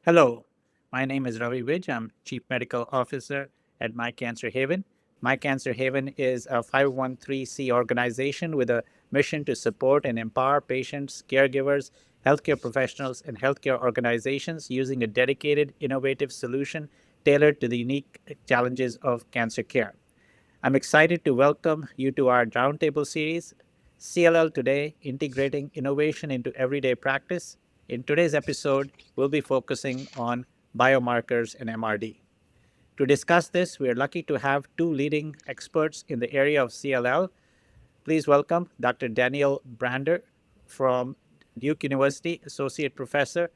Hello, my name is Ravi Vij. I'm Chief Medical Officer at My Cancer Haven. My Cancer Haven is a 501(c) organization with a mission to support and empower patients, caregivers, healthcare professionals, and healthcare organizations using a dedicated, innovative solution tailored to the unique challenges of cancer care. I'm excited to welcome you to our roundtable series, CLL Today, Integrating Innovation into Everyday Practice. In today's episode, we'll be focusing on biomarkers and MRD. To discuss this, we are lucky to have two leading experts in the area of CLL. Please welcome Dr. Danielle Brander from Duke University, Associate Professor,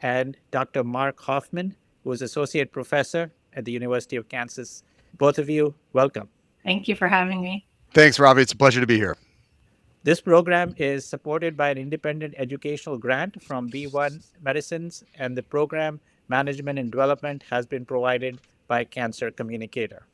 and Dr. Marc Hoffmann, who is Associate Professor at the University of Kansas. Both of you, welcome. Thank you for having me. Thanks, Ravi. It's a pleasure to be here. This program is supported by an independent educational grant from B1 Medicines, and the program management and development has been provided by Cancer Communicator.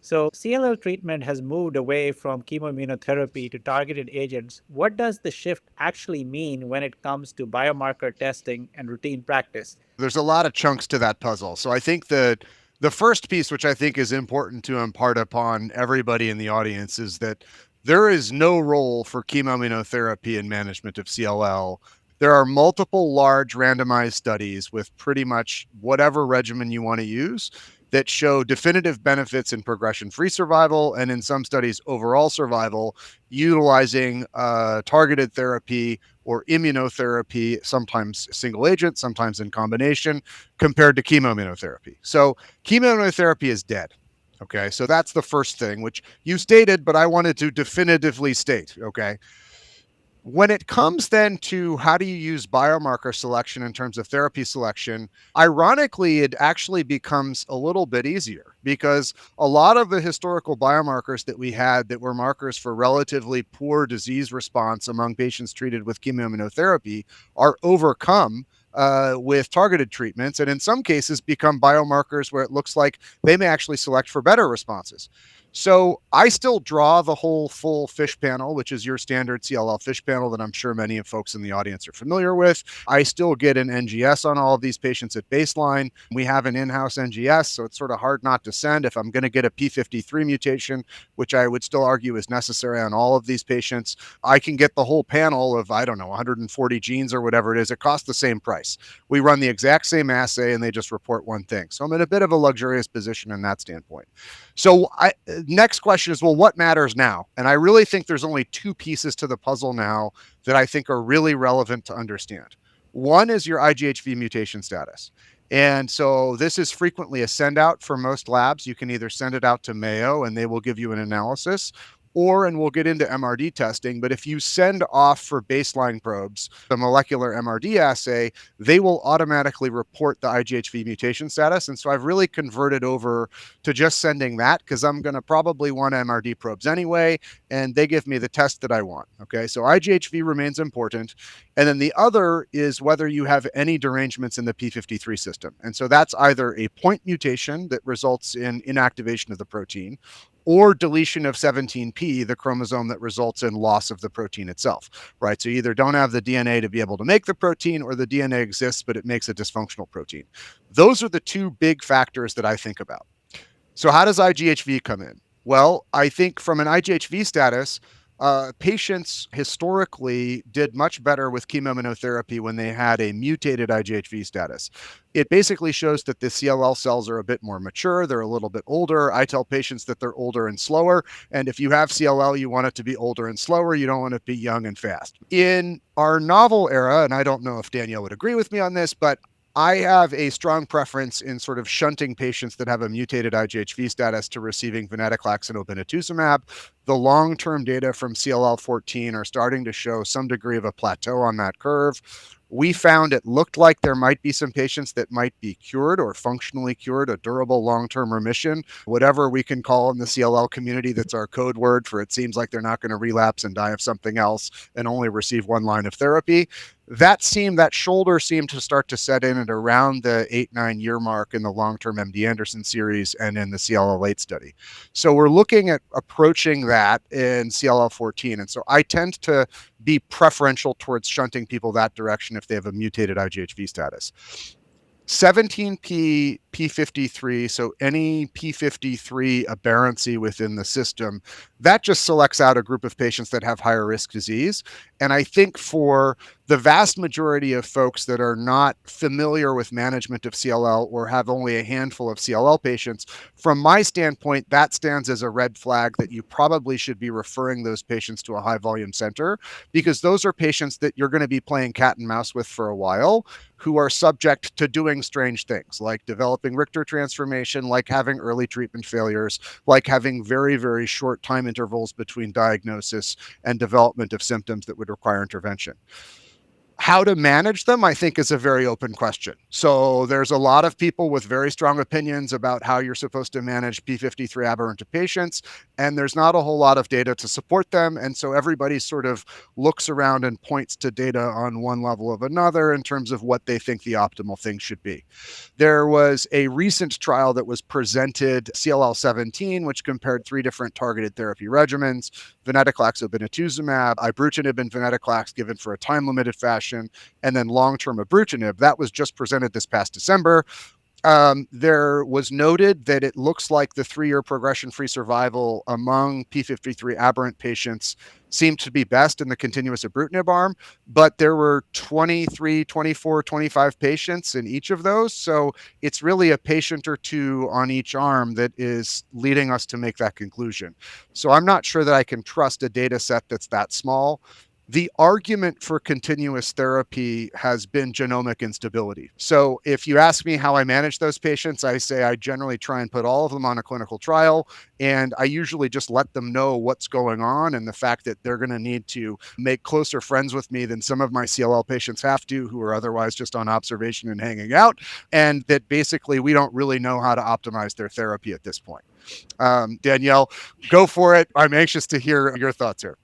So, CLL treatment has moved away from chemoimmunotherapy to targeted agents. What does the shift actually mean when it comes to biomarker testing and routine practice? There's a lot of chunks to that puzzle. So I think that the first piece, which I think is important to impart upon everybody in the audience, is that there is no role for chemoimmunotherapy in management of CLL. There are multiple large randomized studies with pretty much whatever regimen you want to use that show definitive benefits in progression-free survival and in some studies overall survival utilizing targeted therapy or immunotherapy, sometimes single agent, sometimes in combination, compared to chemoimmunotherapy. So chemoimmunotherapy is dead. Okay, so that's the first thing, which you stated, but I wanted to definitively state. Okay. When it comes then to how do you use biomarker selection in terms of therapy selection, ironically, it actually becomes a little bit easier because a lot of the historical biomarkers that we had that were markers for relatively poor disease response among patients treated with chemoimmunotherapy are overcome with targeted treatments, and in some cases become biomarkers where it looks like they may actually select for better responses. So I still draw the whole full fish panel, which is your standard CLL fish panel that I'm sure many of folks in the audience are familiar with. I still get an NGS on all of these patients at baseline. We have an in-house NGS, so it's sort of hard not to send if I'm going to get a P53 mutation, which I would still argue is necessary on all of these patients. I can get the whole panel of, 140 genes or whatever it is. It costs the same price. We run the exact same assay and they just report one thing. So I'm in a bit of a luxurious position in that standpoint. So next question is, well, what matters now? And I really think there's only two pieces to the puzzle now that I think are really relevant to understand. One is your IGHV mutation status. And so this is frequently a send out for most labs. You can either send it out to Mayo and they will give you an analysis, or, and we'll get into MRD testing, but if you send off for baseline probes, the molecular MRD assay, they will automatically report the IGHV mutation status. And so I've really converted over to just sending that because I'm going to probably want MRD probes anyway, and they give me the test that I want. Okay, so IGHV remains important. And then the other is whether you have any derangements in the P53 system. And so that's either a point mutation that results in inactivation of the protein, or deletion of 17p, the chromosome that results in loss of the protein itself, right? So you either don't have the DNA to be able to make the protein, or the DNA exists, but it makes a dysfunctional protein. Those are the two big factors that I think about. So how does IGHV come in? Well, I think from an IGHV status, patients historically did much better with chemoimmunotherapy when they had a mutated IGHV status. It basically shows that the CLL cells are a bit more mature, they're a little bit older. I tell patients that they're older and slower, and if you have CLL, you want it to be older and slower, you don't want it to be young and fast. In our novel era, and I don't know if Danielle would agree with me on this, but I have a strong preference in sort of shunting patients that have a mutated IGHV status to receiving venetoclax and obinutuzumab. The long-term data from CLL14 are starting to show some degree of a plateau on that curve. We found it looked like there might be some patients that might be cured or functionally cured, a durable long-term remission, whatever we can call in the CLL community. That's our code word for it seems like they're not going to relapse and die of something else and only receive one line of therapy. That shoulder seemed to start to set in at around the 8-9 year mark in the long-term MD Anderson series and in the CLL8 study. So we're looking at approaching that in CLL14. And so I tend to be preferential towards shunting people that direction if they have a mutated IGHV status. 17p p53, so any p53 aberrancy within the system, that just selects out a group of patients that have higher risk disease. And I think for the vast majority of folks that are not familiar with management of CLL or have only a handful of CLL patients, from my standpoint, that stands as a red flag that you probably should be referring those patients to a high volume center, because those are patients that you're going to be playing cat and mouse with for a while, who are subject to doing strange things like developing Richter transformation, like having early treatment failures, like having very, very short time intervals between diagnosis and development of symptoms that would require intervention. How to manage them, I think, is a very open question. So there's a lot of people with very strong opinions about how you're supposed to manage p53 aberrant patients, and there's not a whole lot of data to support them. And so everybody sort of looks around and points to data on one level of another in terms of what they think the optimal thing should be. There was a recent trial that was presented, CLL17, which compared 3 different targeted therapy regimens: venetoclax, obinutuzumab, ibrutinib, and venetoclax given for a time-limited fashion, and then long-term ibrutinib. That was just presented this past December. There was noted that it looks like the 3-year progression-free survival among p53 aberrant patients seemed to be best in the continuous ibrutinib arm, but there were 23, 24, 25 patients in each of those. So it's really a patient or two on each arm that is leading us to make that conclusion. So I'm not sure that I can trust a data set that's that small. The argument for continuous therapy has been genomic instability. So if you ask me how I manage those patients, I say I generally try and put all of them on a clinical trial, and I usually just let them know what's going on and the fact that they're going to need to make closer friends with me than some of my CLL patients have to, who are otherwise just on observation and hanging out, and that basically we don't really know how to optimize their therapy at this point. Danielle, go for it. I'm anxious to hear your thoughts here.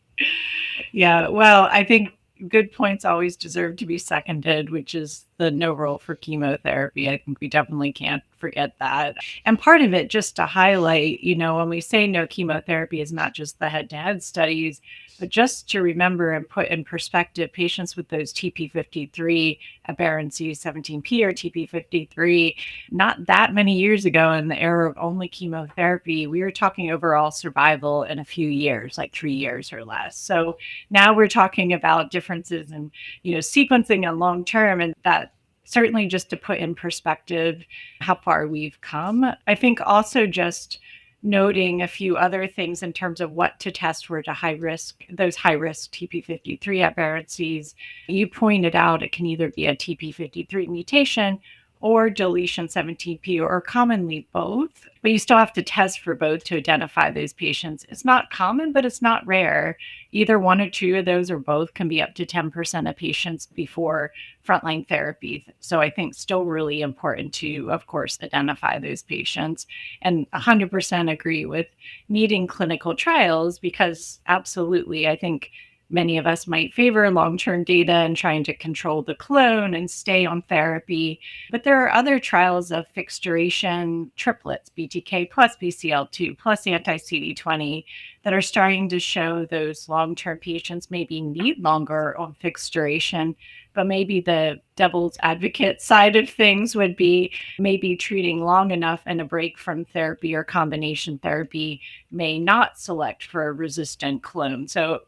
Yeah, well, I think good points always deserve to be seconded, which is the no role for chemotherapy. I think we definitely can't forget that. And part of it, just to highlight, when we say no chemotherapy, is not just the head to head studies, but just to remember and put in perspective patients with those TP53 aberrancies, 17p or TP53, not that many years ago in the era of only chemotherapy, we were talking overall survival in a few years, like 3 years or less. So now we're talking about differences in, sequencing and long term, and that certainly just to put in perspective how far we've come. I think also just noting a few other things in terms of what to test for those high risk TP53 aberrancies. You pointed out it can either be a TP53 mutation or deletion 17p, or commonly both, but you still have to test for both to identify those patients. It's not common, but it's not rare. Either one or two of those or both can be up to 10% of patients before frontline therapy. So I think still really important to, of course, identify those patients, and 100% agree with needing clinical trials, because absolutely, I think many of us might favor long-term data and trying to control the clone and stay on therapy. But there are other trials of fixed duration triplets, BTK plus BCL2 plus anti-CD20, that are starting to show those long-term patients maybe need longer on fixed duration, but maybe the devil's advocate side of things would be maybe treating long enough and a break from therapy or combination therapy may not select for a resistant clone. So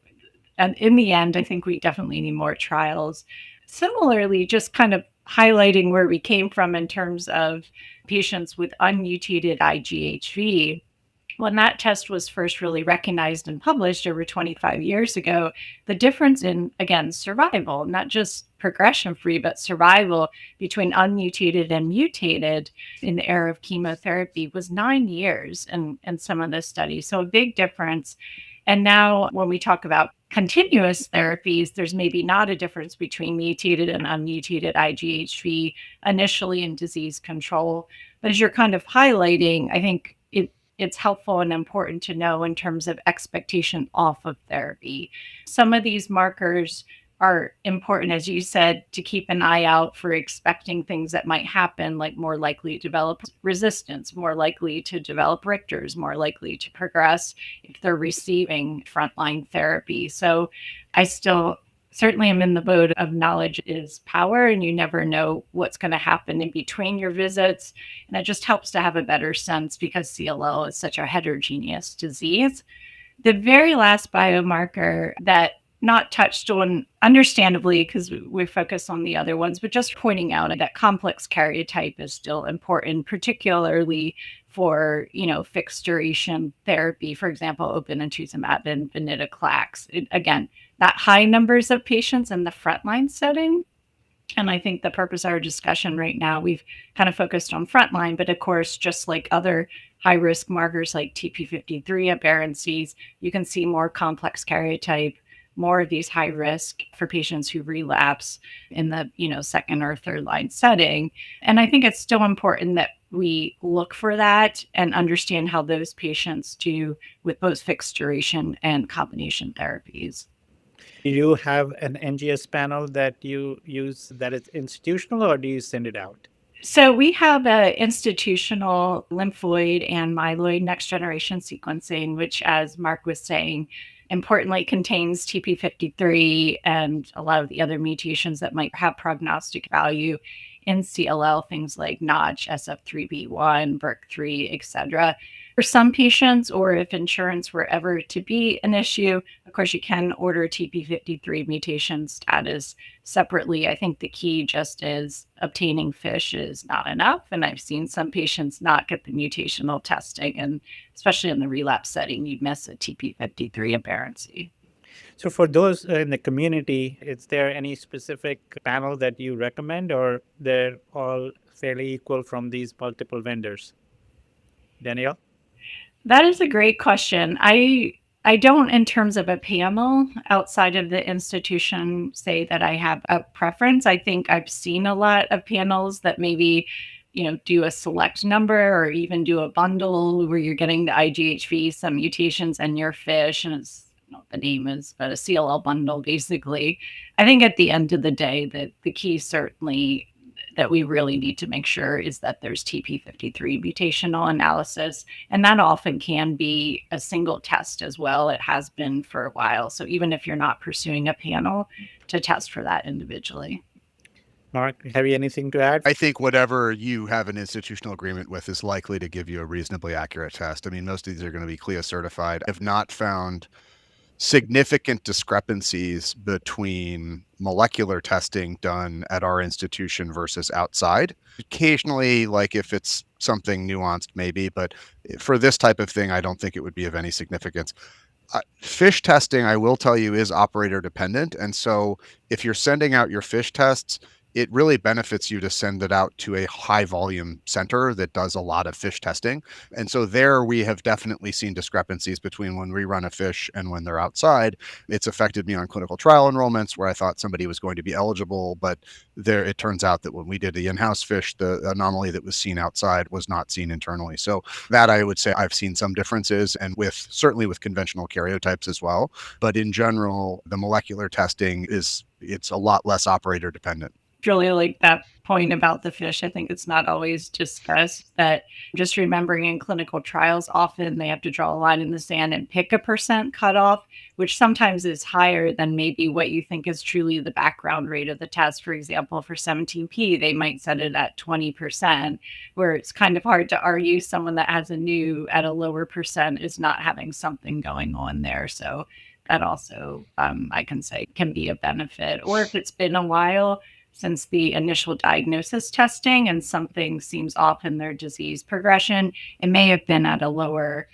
and in the end, I think we definitely need more trials. Similarly, just kind of highlighting where we came from in terms of patients with unmutated IgHV. When that test was first really recognized and published over 25 years ago, the difference in, again, survival, not just progression free, but survival between unmutated and mutated in the era of chemotherapy was 9 years in some of the studies. So a big difference. And now when we talk about continuous therapies, there's maybe not a difference between mutated and unmutated IgHV initially in disease control. But as you're kind of highlighting, I think it's helpful and important to know in terms of expectation off of therapy. Some of these markers are important, as you said, to keep an eye out for expecting things that might happen, like more likely to develop resistance, more likely to develop Richters, more likely to progress if they're receiving frontline therapy. So I still certainly I'm in the boat of knowledge is power, and you never know what's going to happen in between your visits. And it just helps to have a better sense because CLL is such a heterogeneous disease. The very last biomarker that not touched on, understandably, because we focus on the other ones, but just pointing out that complex karyotype is still important, particularly for, fixed duration therapy, for example, obinutuzumab and venetoclax. Again, that high numbers of patients in the frontline setting. And I think the purpose of our discussion right now, we've kind of focused on frontline, but of course, just like other high risk markers like TP53 aberrancies, you can see more complex karyotype, more of these high risk for patients who relapse in the second or third line setting. And I think it's still important that we look for that and understand how those patients do with both fixed duration and combination therapies. Do you have an NGS panel that you use that is institutional, or do you send it out? So we have an institutional lymphoid and myeloid next generation sequencing, which, as Marc was saying, importantly contains TP53 and a lot of the other mutations that might have prognostic value in CLL, things like Notch, SF3B1, BRC3, etc. For some patients, or if insurance were ever to be an issue, of course, you can order TP53 mutation status separately. I think the key just is obtaining FISH is not enough. And I've seen some patients not get the mutational testing. And especially in the relapse setting, you miss a TP53 aberrancy. So, for those in the community, is there any specific panel that you recommend, or they're all fairly equal from these multiple vendors? Danielle? That is a great question. I don't, in terms of a panel outside of the institution, say that I have a preference. I think I've seen a lot of panels that maybe, do a select number or even do a bundle where you're getting the IGHV, some mutations, and your FISH, and it's the name is, but a CLL bundle, basically. I think at the end of the day, that the key certainly that we really need to make sure is that there's TP53 mutational analysis. And that often can be a single test as well. It has been for a while. So even if you're not pursuing a panel, to test for that individually. Marc, have you anything to add? I think whatever you have an institutional agreement with is likely to give you a reasonably accurate test. I mean, most of these are going to be CLIA certified. I've not found significant discrepancies between molecular testing done at our institution versus outside. Occasionally, like if it's something nuanced, maybe, but for this type of thing, I don't think it would be of any significance. FISH testing, I will tell you, is operator dependent. And so if you're sending out your FISH tests, it really benefits you to send it out to a high volume center that does a lot of FISH testing. And so there we have definitely seen discrepancies between when we run a FISH and when they're outside. It's affected me on clinical trial enrollments where I thought somebody was going to be eligible, but there it turns out that when we did the in-house FISH, the anomaly that was seen outside was not seen internally. So that I would say I've seen some differences, and certainly with conventional karyotypes as well. But in general, the molecular testing it's a lot less operator dependent. Really like that point about the FISH. I think it's not always discussed that just remembering in clinical trials, often they have to draw a line in the sand and pick a percent cutoff, which sometimes is higher than maybe what you think is truly the background rate of the test. For example, for 17P, they might set it at 20%, where it's kind of hard to argue someone that has a new at a lower percent is not having something going on there. So that also, I can say, can be a benefit. Or if it's been a while since the initial diagnosis testing and something seems off in their disease progression, it may have been at a lower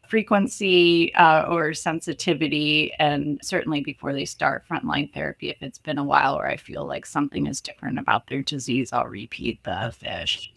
frequency or sensitivity. And certainly before they start frontline therapy, if it's been a while or I feel like something is different about their disease, I'll repeat the FISH.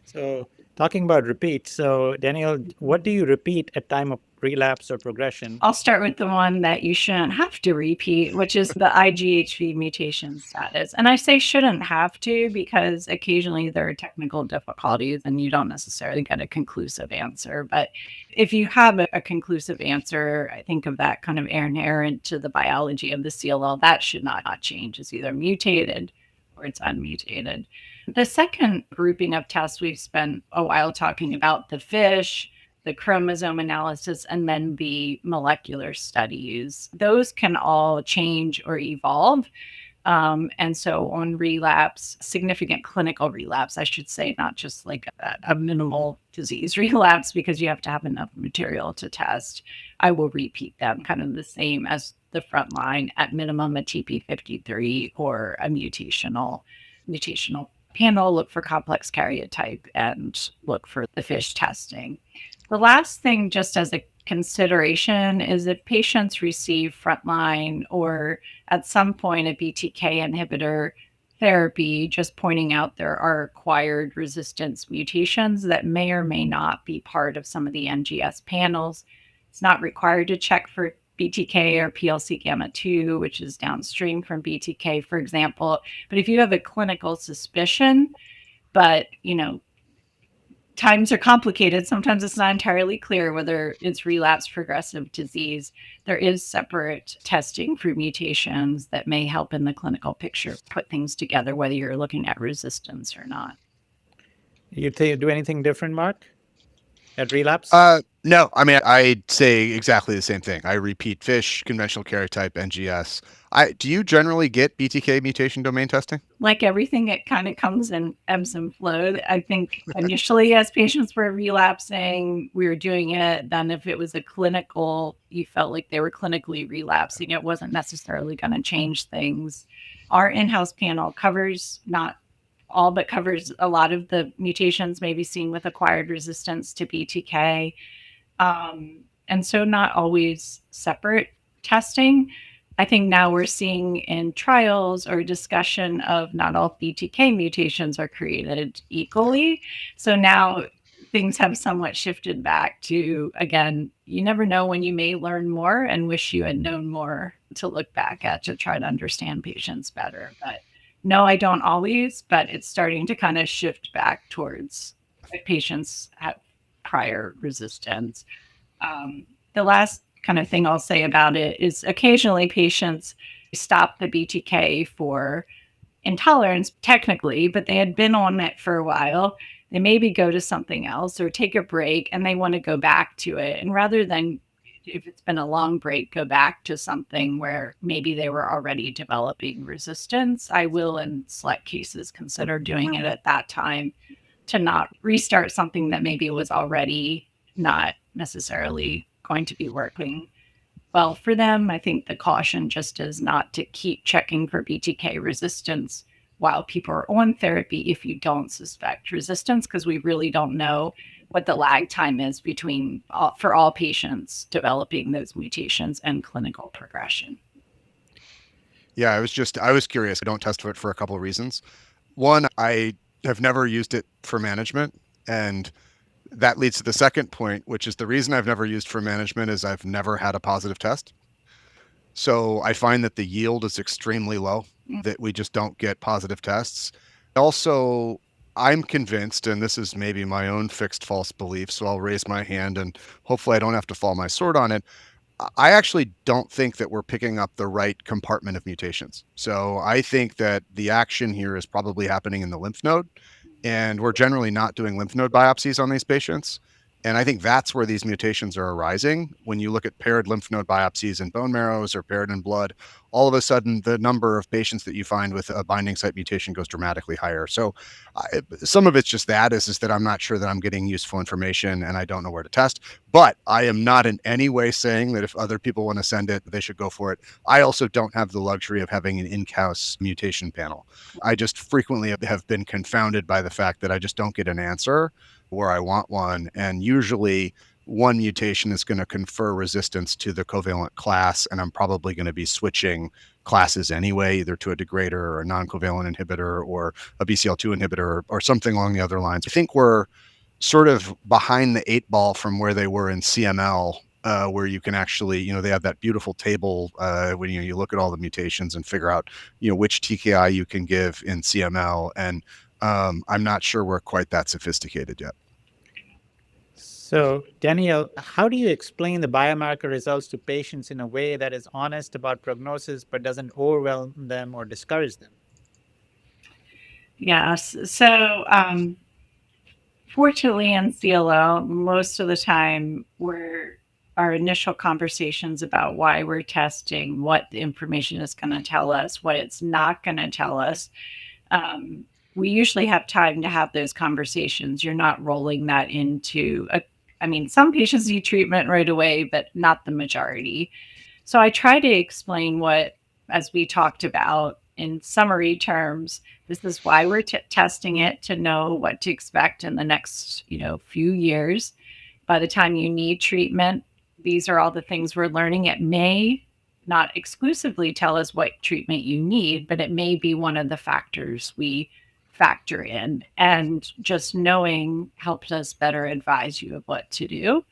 So, talking about repeat, so Danielle, what do you repeat at time of relapse or progression? I'll start with the one that you shouldn't have to repeat, which is the IGHV mutation status. And I say shouldn't have to because occasionally there are technical difficulties and you don't necessarily get a conclusive answer. But if you have a conclusive answer, I think of that kind of inherent to the biology of the CLL, that should not change. It's either mutated or it's unmutated. The second grouping of tests, we've spent a while talking about the FISH, the chromosome analysis, and then the molecular studies. Those can all change or evolve. And so on relapse, significant clinical relapse, I should say, not just like a minimal disease relapse, because you have to have enough material to test. I will repeat them kind of the same as the front line, at minimum a TP53 or a mutational panel, look for complex karyotype, and look for the FISH testing. The last thing, just as a consideration, is if patients receive frontline or at some point a BTK inhibitor therapy, just pointing out there are acquired resistance mutations that may or may not be part of some of the NGS panels. It's not required to check for BTK or PLC gamma 2, which is downstream from BTK, for example. But if you have a clinical suspicion, but times are complicated. Sometimes it's not entirely clear whether it's relapse progressive disease. There is separate testing for mutations that may help in the clinical picture put things together, whether you're looking at resistance or not. You do anything different, Mark, at relapse? No, I mean, I'd say exactly the same thing. I repeat FISH, conventional karyotype, NGS. Do you generally get BTK mutation domain testing? Like everything, it kind of comes in ebbs and flows. I think initially, as patients were relapsing, we were doing it. Then if it was a clinical, you felt like they were clinically relapsing, it wasn't necessarily going to change things. Our in-house panel covers not all, but covers a lot of the mutations maybe seen with acquired resistance to BTK. And so not always separate testing. I think now we're seeing in trials or discussion of not all BTK mutations are created equally. So now things have somewhat shifted back to, again, you never know when you may learn more and wish you had known more to look back at to try to understand patients better. But no, I don't always, but it's starting to kind of shift back towards patients have prior resistance. The last kind of thing I'll say about it is occasionally patients stop the BTK for intolerance, technically, but they had been on it for a while. They maybe go to something else or take a break and they want to go back to it. And rather than, if it's been a long break, go back to something where maybe they were already developing resistance, I will, in select cases, consider doing it at that time to not restart something that maybe was already not necessarily going to be working well for them. I think the caution just is not to keep checking for BTK resistance while people are on therapy if you don't suspect resistance, because we really don't know what the lag time is between for all patients developing those mutations and clinical progression. Yeah, I was curious. I don't test for it for a couple of reasons. One, I have never used it for management, and that leads to the second point, which is the reason I've never used for management is I've never had a positive test. So I find that the yield is extremely low, that we just don't get positive tests. Also, I'm convinced, and this is maybe my own fixed false belief, so I'll raise my hand and hopefully I don't have to fall my sword on it. I actually don't think that we're picking up the right compartment of mutations. So I think that the action here is probably happening in the lymph node, and we're generally not doing lymph node biopsies on these patients. And I think that's where these mutations are arising. When you look at paired lymph node biopsies in bone marrows or paired in blood, all of a sudden the number of patients that you find with a binding site mutation goes dramatically higher. So some of it's just that is that I'm not sure that I'm getting useful information and I don't know where to test. But I am not in any way saying that if other people want to send it, they should go for it. I also don't have the luxury of having an in-house mutation panel. I just frequently have been confounded by the fact that I just don't get an answer where I want one. And usually one mutation is going to confer resistance to the covalent class, and I'm probably going to be switching classes anyway, either to a degrader or a non-covalent inhibitor or a BCL2 inhibitor or something along the other lines. I think we're sort of behind the 8 ball from where they were in CML, where you can actually, they have that beautiful table when you look at all the mutations and figure out, which TKI you can give in CML. And I'm not sure we're quite that sophisticated yet. So, Danielle, how do you explain the biomarker results to patients in a way that is honest about prognosis but doesn't overwhelm them or discourage them? Yes. So Fortunately, in CLL, most of the time our initial conversations about why we're testing, what the information is going to tell us, what it's not going to tell us. We usually have time to have those conversations. You're not rolling that into some patients need treatment right away, but not the majority. So I try to explain what, as we talked about in summary terms, this is why we're testing it, to know what to expect in the next, few years. By the time you need treatment, these are all the things we're learning. It may not exclusively tell us what treatment you need, but it may be one of the factors we factor in. And just knowing helps us better advise you of what to do.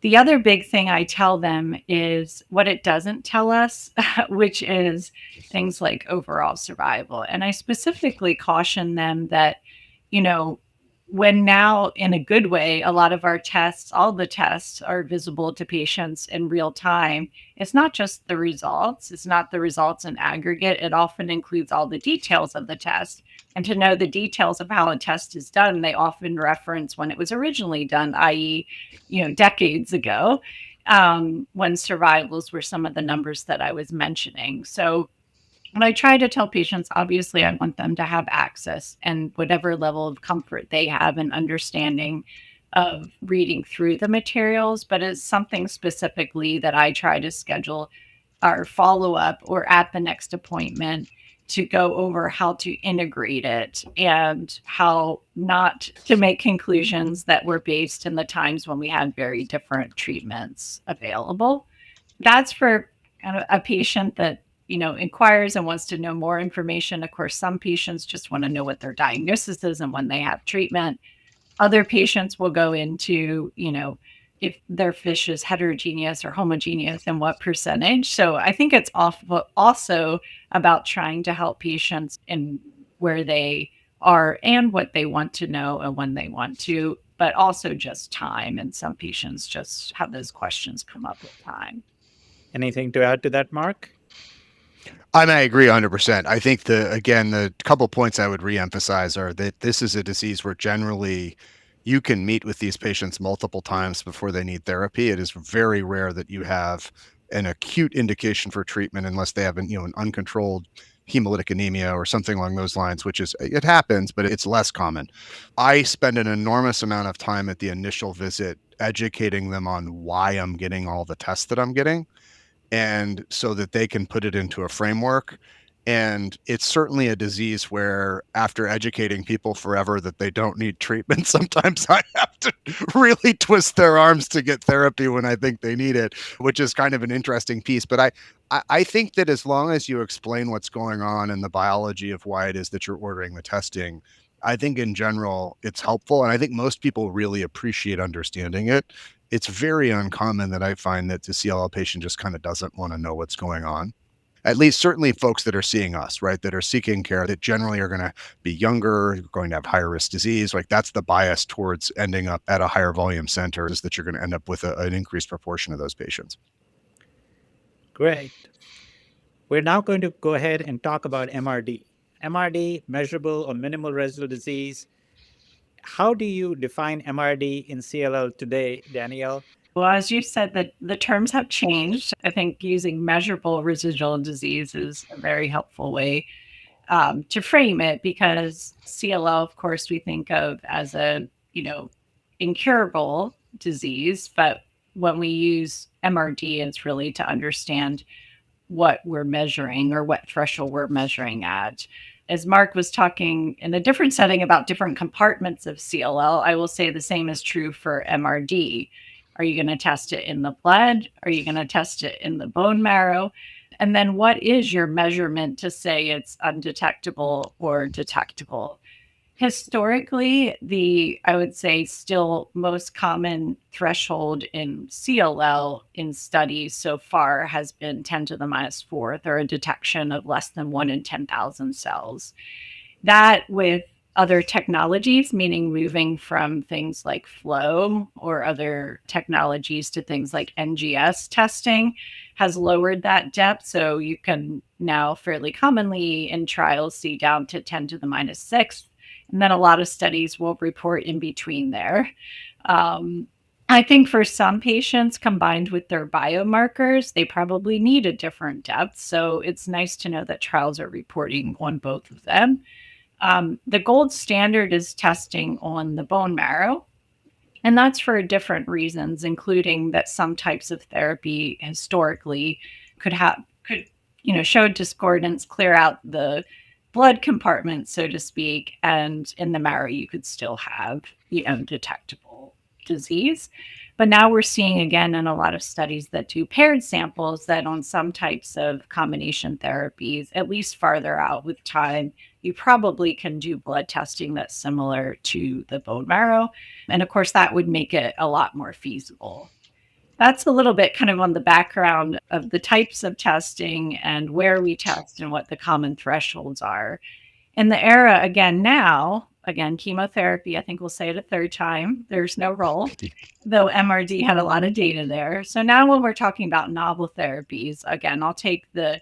The other big thing I tell them is what it doesn't tell us, which is things like overall survival. And I specifically caution them that, you know, when now, in a good way, a lot of our tests, all the tests are visible to patients in real time. It's not just the results, it's not the results in aggregate. It often includes all the details of the test. And to know the details of how a test is done, they often reference when it was originally done, i.e., decades ago, when survivals were some of the numbers that I was mentioning. So when I try to tell patients, obviously, I want them to have access and whatever level of comfort they have and understanding of reading through the materials, but it's something specifically that I try to schedule our follow up or at the next appointment to go over how to integrate it and how not to make conclusions that were based in the times when we had very different treatments available. That's for kind of a patient that inquires and wants to know more information. Of course, some patients just want to know what their diagnosis is and when they have treatment. Other patients will go into, if their fish is heterogeneous or homogeneous and what percentage. So I think it's also about trying to help patients in where they are and what they want to know and when they want to, but also just time. And some patients just have those questions come up with time. Anything to add to that, Mark? I agree 100%. I think the couple points I would reemphasize are that this is a disease where generally you can meet with these patients multiple times before they need therapy. It is very rare that you have an acute indication for treatment unless they have an uncontrolled hemolytic anemia or something along those lines, it happens, but it's less common. I spend an enormous amount of time at the initial visit educating them on why I'm getting all the tests that I'm getting, and so that they can put it into a framework. And it's certainly a disease where, after educating people forever that they don't need treatment, sometimes I have to really twist their arms to get therapy when I think they need it, which is kind of an interesting piece. But I think that as long as you explain what's going on and the biology of why it is that you're ordering the testing, I think in general it's helpful. And I think most people really appreciate understanding it. It's very uncommon that I find that the CLL patient just kind of doesn't want to know what's going on. At least certainly folks that are seeing us, right, that are seeking care, that generally are going to be younger, going to have higher risk disease. Like, that's the bias towards ending up at a higher volume center, is that you're going to end up with an increased proportion of those patients. Great. We're now going to go ahead and talk about MRD. MRD, measurable or minimal residual disease. How do you define MRD in CLL today, Danielle? Well, as you said, the terms have changed. I think using measurable residual disease is a very helpful way to frame it, because CLL, of course, we think of as a, incurable disease. But when we use MRD, it's really to understand what we're measuring or what threshold we're measuring at. As Mark was talking in a different setting about different compartments of CLL, I will say the same is true for MRD. Are you going to test it in the blood? Are you going to test it in the bone marrow? And then what is your measurement to say it's undetectable or detectable? Historically, I would say still most common threshold in CLL in studies so far has been 10 to the minus fourth, or a detection of less than 1 in 10,000 cells. That, with other technologies, meaning moving from things like flow or other technologies to things like NGS testing, has lowered that depth. So you can now fairly commonly in trials see down to 10 to the minus sixth And then a lot of studies will report in between there. I think for some patients, combined with their biomarkers, they probably need a different depth. So it's nice to know that trials are reporting on both of them. The gold standard is testing on the bone marrow, and that's for different reasons, including that some types of therapy historically could show discordance, clear out the blood compartment, so to speak, and in the marrow you could still have detectable disease. But now we're seeing again in a lot of studies that do paired samples that on some types of combination therapies, at least farther out with time, you probably can do blood testing that's similar to the bone marrow. And of course, that would make it a lot more feasible. That's a little bit kind of on the background of the types of testing and where we test and what the common thresholds are. In the era, again, chemotherapy, I think we'll say it a third time, there's no role, though MRD had a lot of data there. So now when we're talking about novel therapies, again, I'll take the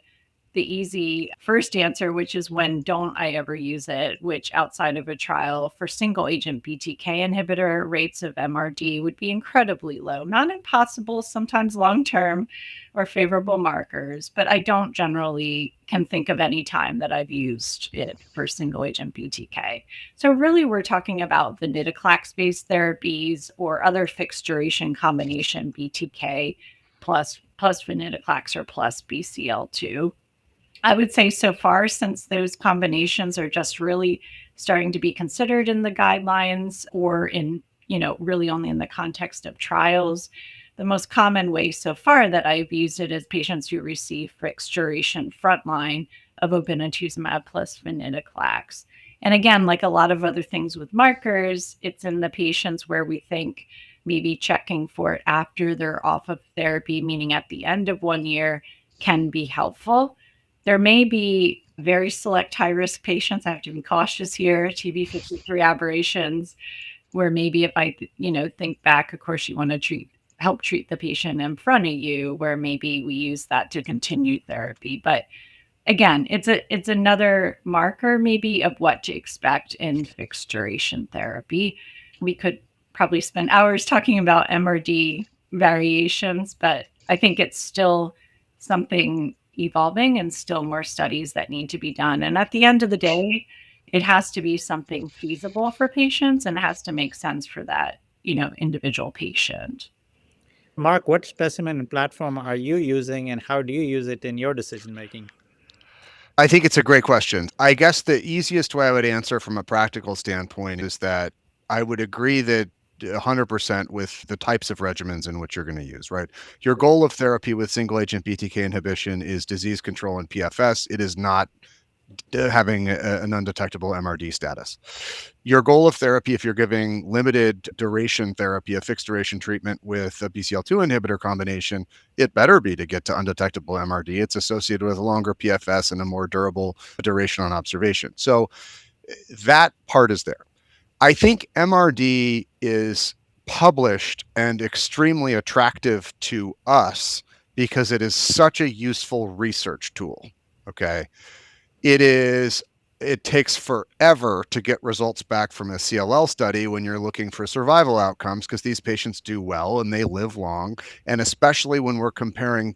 easy first answer, which is when don't I ever use it, which outside of a trial for single agent BTK inhibitor, rates of MRD would be incredibly low. Not impossible, sometimes long term or favorable markers, but I don't generally can think of any time that I've used it for single agent BTK. So really we're talking about venetoclax based therapies or other fixed duration combination BTK plus venetoclax or plus BCL2. I would say so far, since those combinations are just really starting to be considered in the guidelines or in, really only in the context of trials, the most common way so far that I've used it is patients who receive fixed duration frontline of obinutuzumab plus venetoclax. And again, like a lot of other things with markers, it's in the patients where we think maybe checking for it after they're off of therapy, meaning at the end of 1 year, can be helpful. There may be very select high-risk patients, I have to be cautious here, TB53 aberrations, where maybe if I, think back, of course, you want to help treat the patient in front of you, where maybe we use that to continue therapy. But again, it's another marker maybe of what to expect in fixed duration therapy. We could probably spend hours talking about MRD variations, but I think it's still something evolving and still more studies that need to be done. And at the end of the day, it has to be something feasible for patients and it has to make sense for that, individual patient. Marc, what specimen and platform are you using and how do you use it in your decision making? I think it's a great question. I guess the easiest way I would answer from a practical standpoint is that I would agree that 100% with the types of regimens in which you're going to use, right? Your goal of therapy with single agent BTK inhibition is disease control and PFS. It is not having an undetectable MRD status. Your goal of therapy, if you're giving limited duration therapy, a fixed duration treatment with a BCL2 inhibitor combination, it better be to get to undetectable MRD. It's associated with a longer PFS and a more durable duration on observation. So that part is there. I think MRD is published and extremely attractive to us because it is such a useful research tool. Okay. It takes forever to get results back from a CLL study when you're looking for survival outcomes because these patients do well and they live long. And especially when we're comparing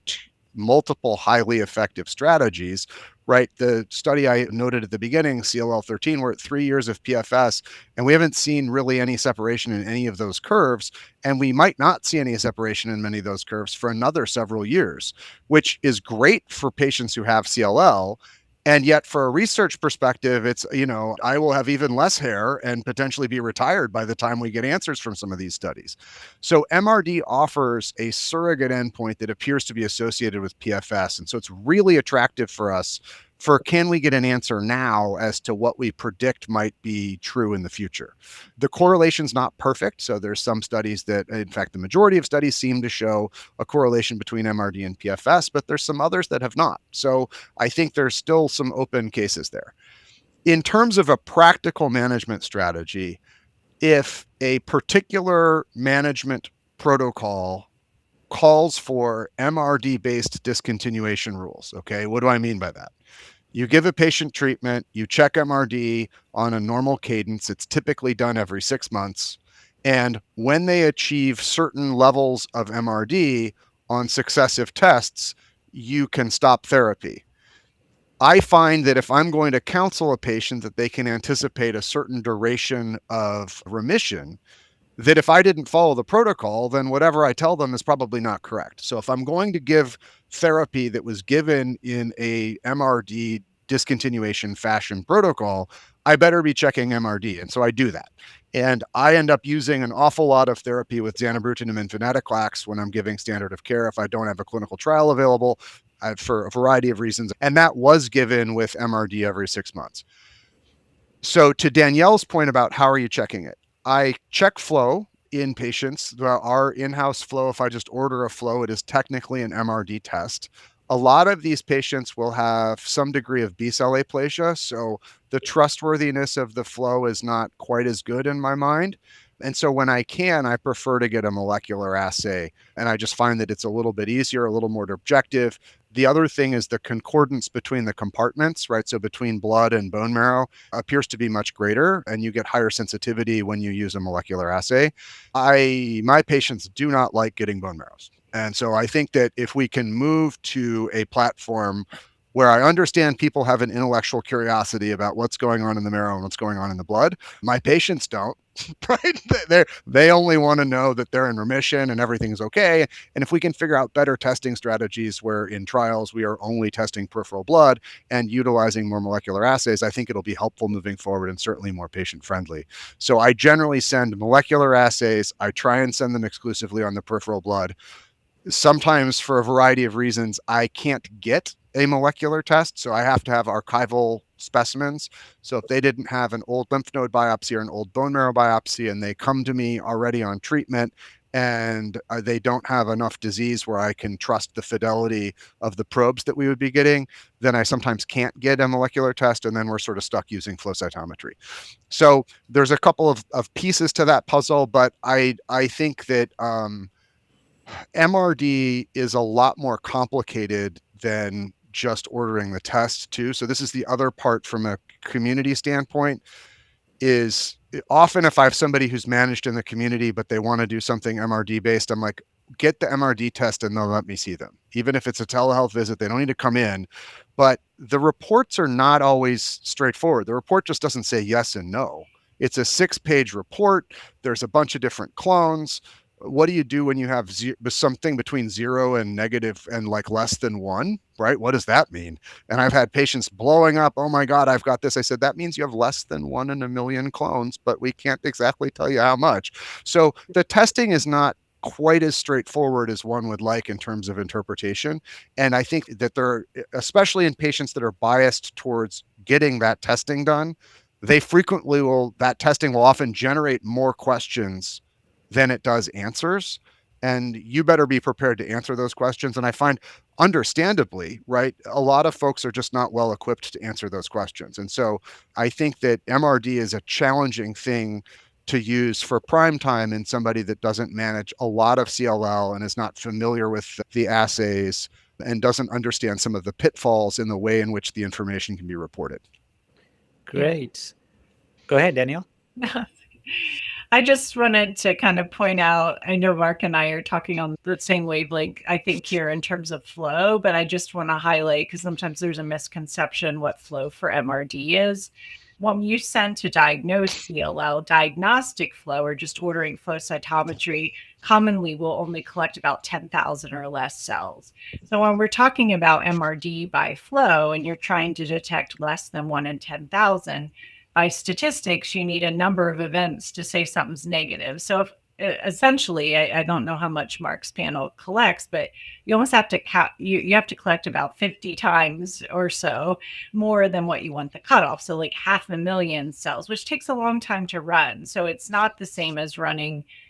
multiple highly effective strategies, right? The study I noted at the beginning, CLL 13, we're at 3 years of PFS, and we haven't seen really any separation in any of those curves. And we might not see any separation in many of those curves for another several years, which is great for patients who have CLL. And yet, for a research perspective, it's, I will have even less hair and potentially be retired by the time we get answers from some of these studies. So, MRD offers a surrogate endpoint that appears to be associated with PFS. And so, it's really attractive for us for can we get an answer now as to what we predict might be true in the future. The correlation's not perfect. So there's some studies that, in fact, the majority of studies seem to show a correlation between MRD and PFS, but there's some others that have not. So I think there's still some open cases there. In terms of a practical management strategy, if a particular management protocol calls for MRD-based discontinuation rules, okay, what do I mean by that? You give a patient treatment, you check MRD on a normal cadence. It's typically done every 6 months. And when they achieve certain levels of MRD on successive tests, you can stop therapy. I find that if I'm going to counsel a patient that they can anticipate a certain duration of remission, that if I didn't follow the protocol, then whatever I tell them is probably not correct. So if I'm going to give therapy that was given in a MRD discontinuation fashion protocol, I better be checking MRD. And so I do that. And I end up using an awful lot of therapy with zanubrutinib and venetoclax when I'm giving standard of care if I don't have a clinical trial available for a variety of reasons. And that was given with MRD every 6 months. So to Danielle's point about how are you checking it, I check flow in patients. Our in-house flow, if I just order a flow, it is technically an MRD test. A lot of these patients will have some degree of B-cell aplasia, so the trustworthiness of the flow is not quite as good in my mind. And so when I can, I prefer to get a molecular assay. And I just find that it's a little bit easier, a little more objective. The other thing is the concordance between the compartments, right? So between blood and bone marrow appears to be much greater, and you get higher sensitivity when you use a molecular assay. My patients do not like getting bone marrows. And so I think that if we can move to a platform where I understand people have an intellectual curiosity about what's going on in the marrow and what's going on in the blood, my patients don't. Right? They only want to know that they're in remission and everything's okay. And if we can figure out better testing strategies where in trials we are only testing peripheral blood and utilizing more molecular assays, I think it'll be helpful moving forward and certainly more patient friendly. So I generally send molecular assays. I try and send them exclusively on the peripheral blood. Sometimes, for a variety of reasons, I can't get a molecular test, so I have to have archival specimens. So if they didn't have an old lymph node biopsy or an old bone marrow biopsy and they come to me already on treatment and they don't have enough disease where I can trust the fidelity of the probes that we would be getting, then I sometimes can't get a molecular test, and then we're sort of stuck using flow cytometry. So there's a couple of pieces to that puzzle, but I think that MRD is a lot more complicated than just ordering the test too. So this is the other part from a community standpoint is often if I have somebody who's managed in the community, but they want to do something MRD based, I'm like, get the MRD test and they'll let me see them. Even if it's a telehealth visit, they don't need to come in. But the reports are not always straightforward. The report just doesn't say yes and no. It's a 6-page report. There's a bunch of different clones. What do you do when you have something between 0 and negative and like less than 1, right? What does that mean? And I've had patients blowing up, oh my God, I've got this. I said, that means you have less than 1 in a million clones, but we can't exactly tell you how much. So the testing is not quite as straightforward as one would like in terms of interpretation. And I think that there, especially in patients that are biased towards getting that testing done, that testing will often generate more questions than it does answers. And you better be prepared to answer those questions. And I find, understandably, right, a lot of folks are just not well equipped to answer those questions. And so I think that MRD is a challenging thing to use for prime time in somebody that doesn't manage a lot of CLL and is not familiar with the assays and doesn't understand some of the pitfalls in the way in which the information can be reported. Great. Go ahead, Danielle. I just wanted to kind of point out, I know Mark and I are talking on the same wavelength, I think, here in terms of flow, but I just want to highlight, because sometimes there's a misconception what flow for MRD is. When you send to diagnose CLL, diagnostic flow or just ordering flow cytometry commonly will only collect about 10,000 or less cells. So when we're talking about MRD by flow and you're trying to detect less than 1 in 10,000, by statistics, you need a number of events to say something's negative. So if, essentially, I don't know how much Mark's panel collects, but you almost have to you have to collect about 50 times or so more than what you want the cutoff. So like 500,000 cells, which takes a long time to run. So it's not the same as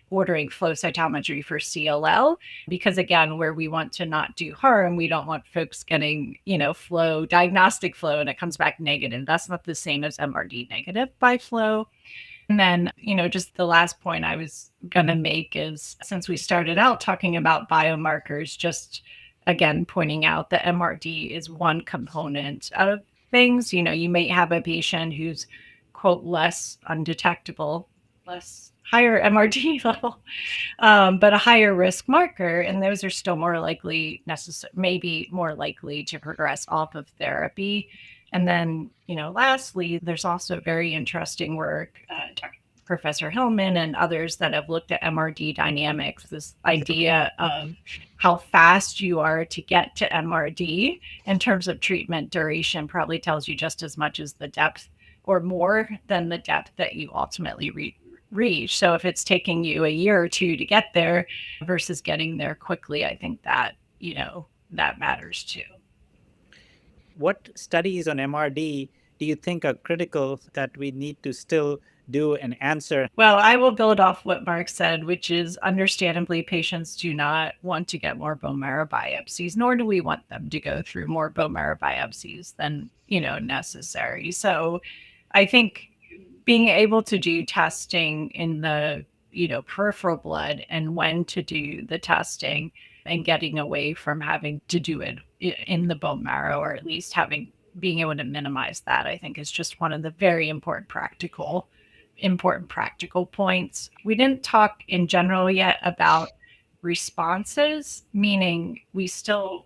ordering flow cytometry for CLL, because again, where we want to not do harm, we don't want folks getting, diagnostic flow and it comes back negative. That's not the same as MRD negative by flow. And then, just the last point I was going to make is, since we started out talking about biomarkers, just again pointing out that MRD is one component of things. You may have a patient who's, quote, less undetectable, less higher MRD level, but a higher risk marker, and those are still more likely maybe more likely to progress off of therapy. And then, lastly, there's also very interesting work, Professor Hillman and others that have looked at MRD dynamics, this idea of how fast you are to get to MRD in terms of treatment duration probably tells you just as much as the depth or more than the depth that you ultimately reach. So if it's taking you a year or two to get there versus getting there quickly, I think that, that matters too. What studies on MRD do you think are critical that we need to still do and answer? Well, I will build off what Marc said, which is understandably patients do not want to get more bone marrow biopsies, nor do we want them to go through more bone marrow biopsies than, necessary. So I think being able to do testing in the, peripheral blood and when to do the testing and getting away from having to do it in the bone marrow, or at least being able to minimize that, I think is just one of the very important practical points. We didn't talk in general yet about responses, meaning we still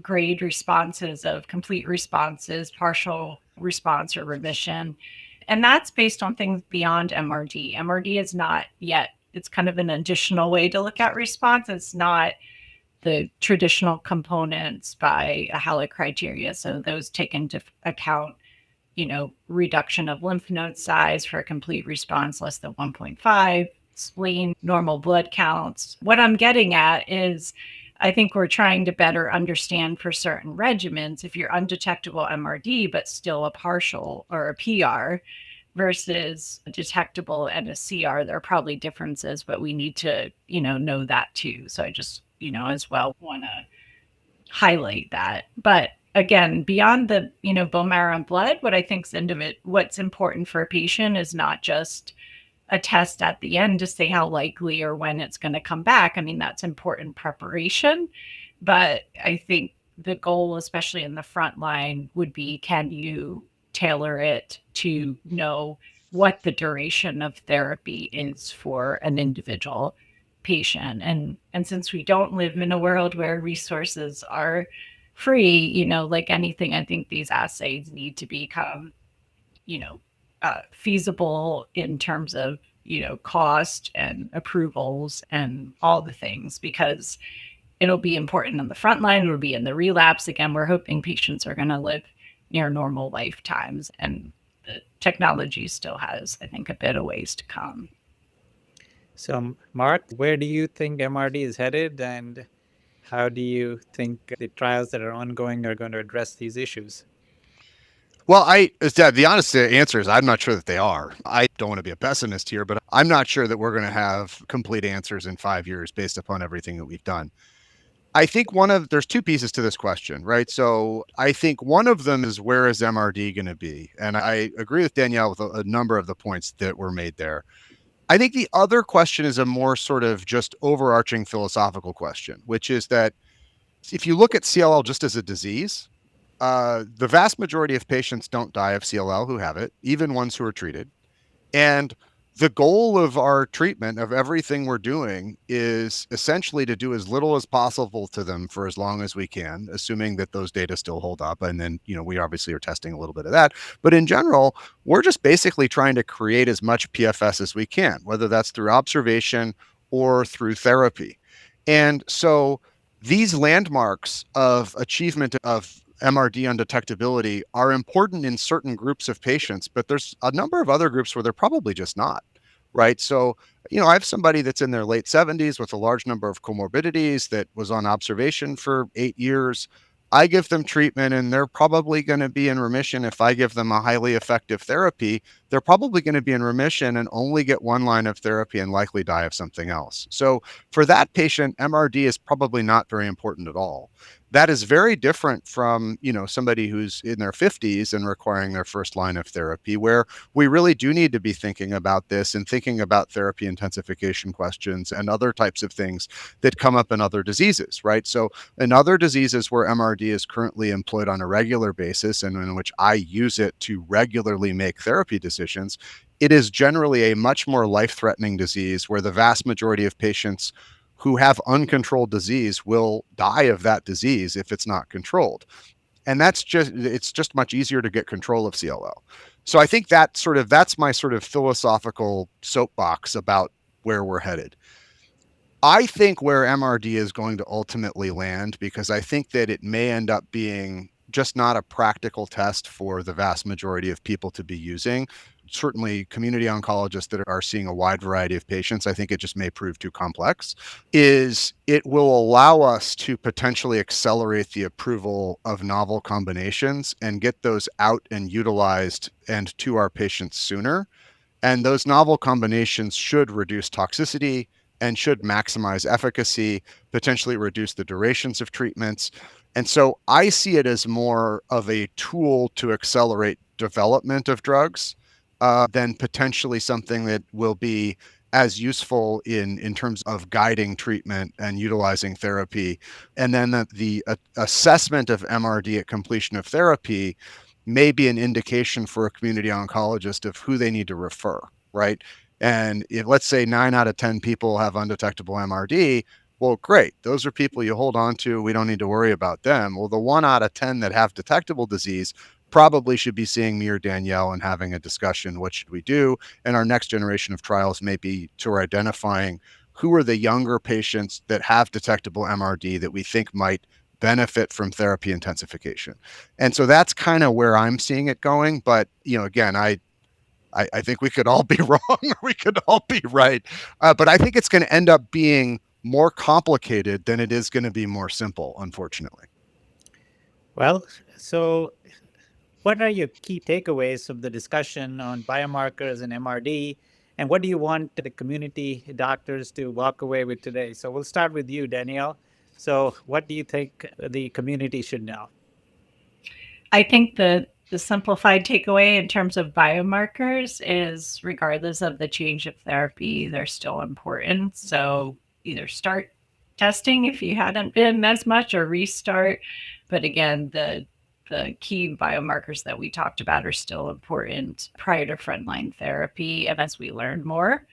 grade responses of complete responses, partial response, or remission. And that's based on things beyond MRD. MRD is not yet, it's kind of an additional way to look at response. It's not the traditional components by a Halleck criteria. So those take into account, reduction of lymph node size for a complete response less than 1.5, spleen, normal blood counts. What I'm getting at is I think we're trying to better understand for certain regimens, if you're undetectable MRD, but still a partial or a PR versus detectable and a CR, there are probably differences, but we need to, know that too. So I just, as well want to highlight that. But again, beyond the, bone marrow and blood, what I think what's important for a patient is not just a test at the end to say how likely or when it's going to come back. I mean, that's important preparation. But I think the goal, especially in the front line, would be, can you tailor it to know what the duration of therapy is for an individual patient? And since we don't live in a world where resources are free, like anything, I think these assays need to become, feasible in terms of, cost and approvals and all the things, because it'll be important on the front line. It'll be in the relapse. Again, we're hoping patients are going to live near normal lifetimes, and the technology still has, I think, a bit of ways to come. So, Marc, where do you think MRD is headed, and how do you think the trials that are ongoing are going to address these issues? Well, the honest answer is I'm not sure that they are. I don't want to be a pessimist here, but I'm not sure that we're going to have complete answers in 5 years based upon everything that we've done. I think there's two pieces to this question, right? So I think one of them is, where is MRD going to be? And I agree with Danielle with a number of the points that were made there. I think the other question is a more sort of just overarching philosophical question, which is that if you look at CLL just as a disease, the vast majority of patients don't die of CLL who have it, even ones who are treated. And the goal of our treatment, of everything we're doing, is essentially to do as little as possible to them for as long as we can, assuming that those data still hold up. And then, we obviously are testing a little bit of that. But in general, we're just basically trying to create as much PFS as we can, whether that's through observation or through therapy. And so these landmarks of achievement of MRD undetectability are important in certain groups of patients, but there's a number of other groups where they're probably just not, right? So, I have somebody that's in their late 70s with a large number of comorbidities that was on observation for 8 years. I give them treatment and they're probably going to be in remission if I give them a highly effective therapy, they're probably going to be in remission and only get one line of therapy and likely die of something else. So for that patient, MRD is probably not very important at all. That is very different from, somebody who's in their 50s and requiring their first line of therapy, where we really do need to be thinking about this and thinking about therapy intensification questions and other types of things that come up in other diseases, right? So in other diseases where MRD is currently employed on a regular basis and in which I use it to regularly make therapy decisions, it is generally a much more life-threatening disease where the vast majority of patients who have uncontrolled disease will die of that disease if it's not controlled. And it's just much easier to get control of CLL. So I think that's my sort of philosophical soapbox about where we're headed. I think where MRD is going to ultimately land, because I think that it may end up being just not a practical test for the vast majority of people to be using. Certainly, community oncologists that are seeing a wide variety of patients, I think it just may prove too complex. Is it will allow us to potentially accelerate the approval of novel combinations and get those out and utilized and to our patients sooner. And those novel combinations should reduce toxicity and should maximize efficacy, potentially reduce the durations of treatments. And so I see it as more of a tool to accelerate development of drugs than potentially something that will be as useful in terms of guiding treatment and utilizing therapy. And then the assessment of MRD at completion of therapy may be an indication for a community oncologist of who they need to refer, right? And if, let's say, 9 out of 10 people have undetectable MRD, well, great. Those are people you hold on to. We don't need to worry about them. Well, the 1 out of 10 that have detectable disease probably should be seeing me or Danielle and having a discussion. What should we do? And our next generation of trials may be to identifying who are the younger patients that have detectable MRD that we think might benefit from therapy intensification. And so that's kind of where I'm seeing it going. But, again, I think we could all be wrong or we could all be right. But I think it's going to end up being more complicated than it is going to be more simple, unfortunately. Well, so what are your key takeaways of the discussion on biomarkers and MRD? And what do you want the community doctors to walk away with today? So we'll start with you, Danielle. So, what do you think the community should know? I think the simplified takeaway in terms of biomarkers is regardless of the change of therapy, they're still important. So either start testing if you hadn't been as much or restart. But again, the key biomarkers that we talked about are still important prior to frontline therapy. And as we learn more,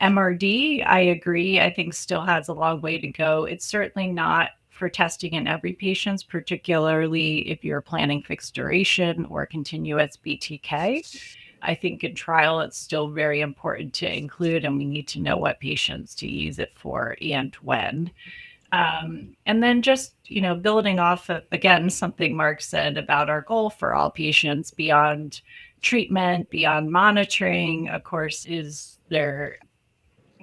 MRD, I agree, I think still has a long way to go. It's certainly not for testing in every patient, particularly if you're planning fixed duration or continuous BTK. I think in trial, it's still very important to include, and we need to know what patients to use it for and when. And then just, building off of, again, something Marc said about our goal for all patients beyond treatment, beyond monitoring, of course, is their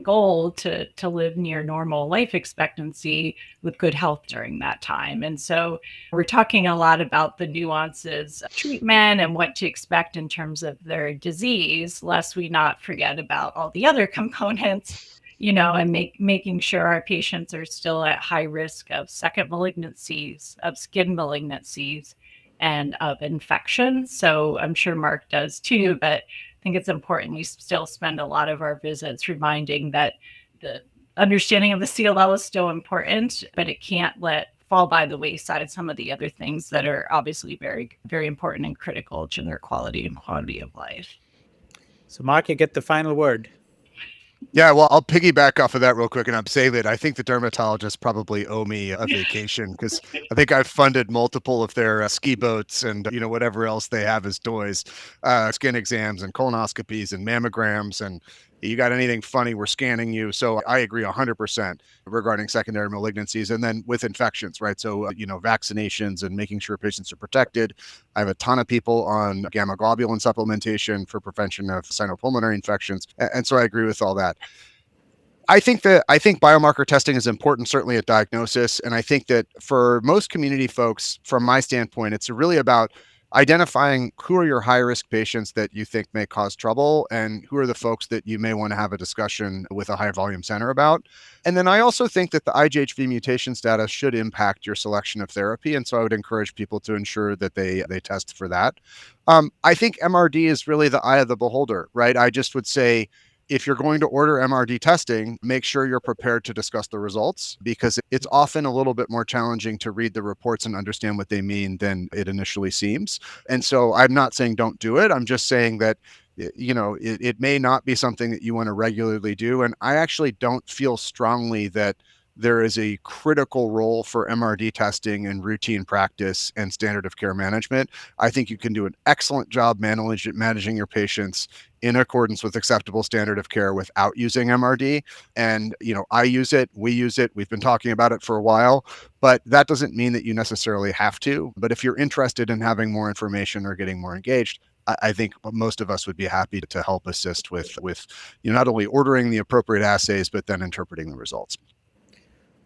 goal to live near normal life expectancy with good health during that time. And so we're talking a lot about the nuances of treatment and what to expect in terms of their disease, lest we not forget about all the other components, and making sure our patients are still at high risk of second malignancies, of skin malignancies, and of infection. So I'm sure Marc does too, but I think it's important we still spend a lot of our visits reminding that the understanding of the CLL is still important, but it can't let fall by the wayside some of the other things that are obviously very, very important and critical to their quality and quantity of life. So, Marc, you get the final word. Yeah, well, I'll piggyback off of that real quick, and I'm saying that I think the dermatologists probably owe me a vacation because I think I've funded multiple of their ski boats and whatever else they have as toys, skin exams and colonoscopies and mammograms, and you got anything funny, we're scanning you. So I agree 100% regarding secondary malignancies, and then with infections, right? So vaccinations and making sure patients are protected. I have a ton of people on gamma globulin supplementation for prevention of sinopulmonary infections. And so I agree with all that. I think biomarker testing is important, certainly at diagnosis. And I think that for most community folks, from my standpoint, it's really about identifying who are your high risk patients that you think may cause trouble and who are the folks that you may want to have a discussion with a high volume center about. And then I also think that the IGHV mutation status should impact your selection of therapy. And so I would encourage people to ensure that they test for that. I think MRD is really the eye of the beholder, right? I just would say, if you're going to order MRD testing, make sure you're prepared to discuss the results, because it's often a little bit more challenging to read the reports and understand what they mean than it initially seems. And so I'm not saying don't do it. I'm just saying that it may not be something that you want to regularly do. And I actually don't feel strongly that there is a critical role for MRD testing in routine practice and standard of care management. I think you can do an excellent job managing your patients in accordance with acceptable standard of care without using MRD. And, I use it, we use it, we've been talking about it for a while, but that doesn't mean that you necessarily have to. But if you're interested in having more information or getting more engaged, I think most of us would be happy to help assist with not only ordering the appropriate assays, but then interpreting the results.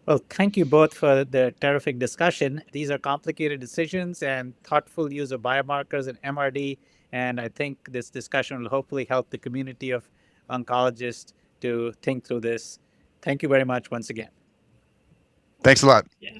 Well, thank you both for the terrific discussion. These are complicated decisions and thoughtful use of biomarkers and MRD. And I think this discussion will hopefully help the community of oncologists to think through this. Thank you very much once again. Thanks a lot. Yeah.